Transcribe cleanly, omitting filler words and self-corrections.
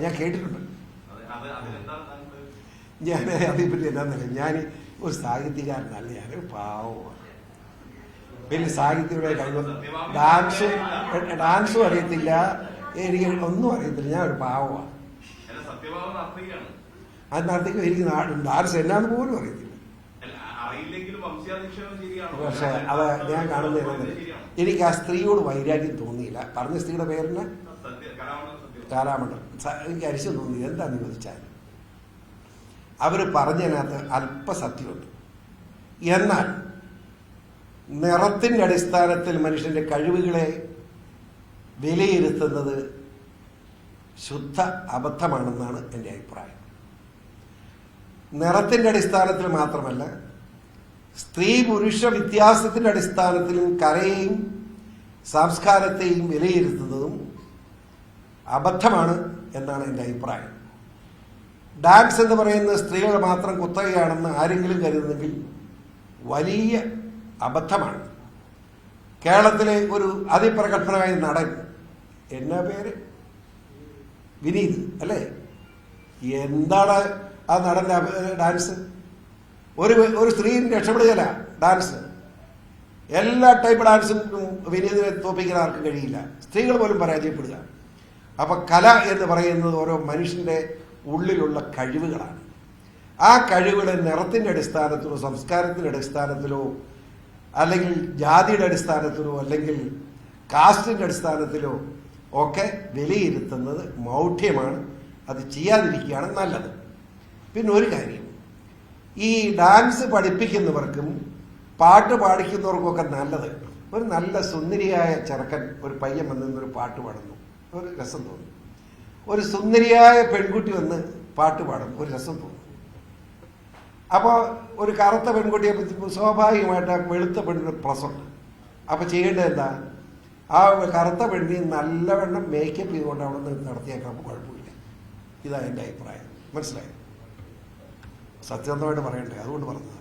ഞാൻ കേട്ടിട്ടുണ്ട്. ഞാൻ അതേപ്പറ്റി എന്താന്നല്ല, ഞാൻ ഒരു സാഹിത്യകാരനല്ല, ഞാനൊരു പാവമാണ്. പിന്നെ സാഹിത്യയുടെ കഴിവ് ഡാൻസും അറിയത്തില്ല, എനിക്ക് ഒന്നും അറിയത്തില്ല, ഞാൻ ഒരു പാവമാണ്. അത് നടത്തിക്കും. എനിക്ക് ഡാൻസ് എന്നാന്ന് പോലും അറിയത്തില്ല. പക്ഷെ അത് ഞാൻ കാണുന്നത് എനിക്ക് ആ സ്ത്രീയോട് വൈരാഗ്യം തോന്നിയില്ല. പറഞ്ഞ സ്ത്രീയുടെ പേരിന് കാലാമണ്ഡലം. എനിക്ക് അരിശം തോന്നിയില്ല. എന്താന്ന് ചോദിച്ചാൽ അവർ പറഞ്ഞതിനകത്ത് അല്പസത്യമുണ്ട്. എന്നാൽ നിറത്തിന്റെ അടിസ്ഥാനത്തിൽ മനുഷ്യന്റെ കഴിവുകളെ വിലയിരുത്തുന്നത് ശുദ്ധ അബദ്ധമാണെന്നാണ് എൻ്റെ അഭിപ്രായം. നിറത്തിന്റെ അടിസ്ഥാനത്തിൽ മാത്രമല്ല, സ്ത്രീ പുരുഷ വ്യത്യാസത്തിന്റെ അടിസ്ഥാനത്തിലും കലയെയും സംസ്കാരത്തെയും വിലയിരുത്തുന്നതും അബദ്ധമാണ് എന്നാണ് എൻ്റെ അഭിപ്രായം. ഡാൻസ് എന്ന് പറയുന്നത് സ്ത്രീകൾ മാത്രം കുത്തകയാണെന്ന് ആരെങ്കിലും കരുതുന്നെങ്കിൽ വലിയ അബദ്ധമാണ്. കേരളത്തിലെ ഒരു അതിപ്രഗത്ഭനായ നടൻ, എന്നാ പേര്, വിനീത് അല്ലേ? എന്താണ് ആ നടന്റെ ഡാൻസ്? ഒരു സ്ത്രീയും രക്ഷപ്പെടുകയില്ല ഡാൻസ്. എല്ലാ ടൈപ്പ് ഡാൻസും വിനീതിനെ തോപ്പിക്കാൻ ആർക്കും കഴിയില്ല. സ്ത്രീകൾ പോലും പരാജയപ്പെടുക. അപ്പൊ കല എന്ന് പറയുന്നത് ഓരോ മനുഷ്യന്റെ ഉള്ളിലുള്ള കഴിവുകളാണ്. ആ കഴിവുകളെ നിറത്തിന്റെ അടിസ്ഥാനത്തിലോ സംസ്കാരത്തിന്റെ അടിസ്ഥാനത്തിലോ അല്ലെങ്കിൽ ജാതിയുടെ അടിസ്ഥാനത്തിലോ അല്ലെങ്കിൽ കാസ്റ്റിന്റെ അടിസ്ഥാനത്തിലോ ഒക്കെ വിലയിരുത്തുന്നത് മൗഢ്യമാണ്. അത് ചെയ്യാതിരിക്കുകയാണ് നല്ലത്. പിന്നെ ഒരു കാര്യം, ഈ ഡാൻസ് പഠിപ്പിക്കുന്നവർക്കും പാട്ട് പാടിക്കുന്നവർക്കൊക്കെ നല്ലത്, ഒരു നല്ല സുന്ദരിയായ ചെറുക്കൻ, ഒരു പയ്യൻ വന്നൊരു പാട്ട് പാടുന്നു, ഒരു രസം തോന്നും. ഒരു സുന്ദരിയായ പെൺകുട്ടി വന്ന് പാട്ട് പാടും, ഒരു രസം തോന്നും. അപ്പോൾ ഒരു കറുത്ത പെൺകുട്ടിയെ സ്വാഭാവികമായിട്ട് വെളുത്ത പെണ്ണിന് പ്ലസുണ്ട്. അപ്പൊ ചെയ്യേണ്ടത് എന്താ? ആ കറുത്ത പെണ്ണിനെ നല്ലവണ്ണം മേക്കപ്പ് ചെയ്തുകൊണ്ട് അവിടെ നിന്ന് നടത്തിയേക്കാൻ കുഴപ്പമില്ല. ഇതാണ് എൻ്റെ അഭിപ്രായം. മനസ്സിലായി? സത്യസന്ധമായിട്ട് പറയണ്ടേ, അതുകൊണ്ട് പറഞ്ഞു.